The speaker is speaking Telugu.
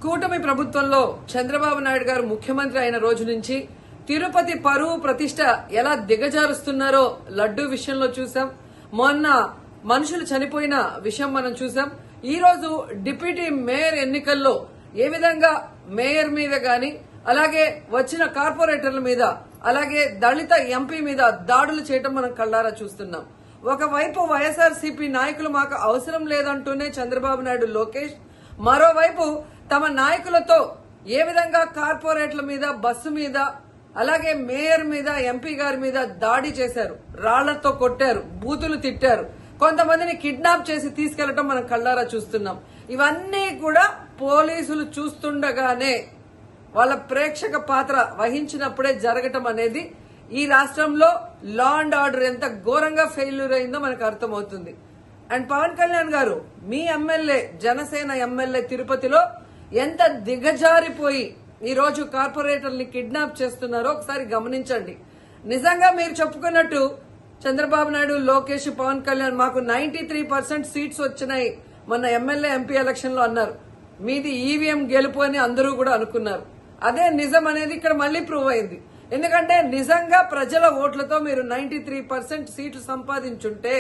కూటమి ప్రభుత్వంలో చంద్రబాబు నాయుడు గారు ముఖ్యమంత్రి అయిన రోజు నుంచి తిరుపతి పరువు ప్రతిష్ట ఎలా దిగజారుస్తున్నారో లడ్డూ విషయంలో చూసాం. మొన్న మనుషులు చనిపోయిన విషయం మనం చూసాం. ఈ రోజు డిప్యూటీ మేయర్ ఎన్నికల్లో ఏ విధంగా మేయర్ మీద గాని, అలాగే వచ్చిన కార్పొరేటర్ల మీద, అలాగే దళిత ఎంపీ మీద దాడులు చేయడం మనం కళ్ళారా చూస్తున్నాం. ఒకవైపు వైఎస్ఆర్సీపీ నాయకులు మాకు అవసరం లేదంటూనే చంద్రబాబు నాయుడు, లోకేష్, మరోవైపు తమ నాయకులతో ఏ విధంగా కార్పొరేట్ల మీద, బస్సు మీద, అలాగే మేయర్ మీద, ఎంపీ గారి మీద దాడి చేశారు, రాళ్లతో కొట్టారు, బూతులు తిట్టారు, కొంతమందిని కిడ్నాప్ చేసి తీసుకెళ్లడం మనం కళ్ళారా చూస్తున్నాం. ఇవన్నీ కూడా పోలీసులు చూస్తుండగానే వాళ్ళ ప్రేక్షక పాత్ర వహించినప్పుడే జరగటం అనేది ఈ రాష్ట్రంలో లా అండ్ ఆర్డర్ ఎంత ఘోరంగా ఫెయిల్యూర్ అయిందో మనకు అర్థమవుతుంది. అండ్ పవన్ కళ్యాణ్ గారు, మీ ఎమ్మెల్యే, జనసేన ఎమ్మెల్యే తిరుపతిలో ఎంత దిగజారిపోయి ఈ రోజు కార్పొరేటర్ని కిడ్నాప్ చేస్తున్నారో ఒకసారి గమనించండి. నిజంగా మీరు చెప్పుకున్నట్టు చంద్రబాబు నాయుడు, లోకేష్, పవన్ కళ్యాణ్ మాకు 93% సీట్స్ వచ్చినాయి మొన్న ఎమ్మెల్యే, ఎంపీ ఎలక్షన్ లో అన్నారు. మీది ఈవీఎం గెలుపు అని అందరూ కూడా అనుకున్నారు. అదే నిజం అనేది ఇక్కడ మళ్లీ ప్రూవ్ అయింది. ఎందుకంటే నిజంగా ప్రజల ఓట్లతో మీరు 93% సీట్లు సంపాదించుంటే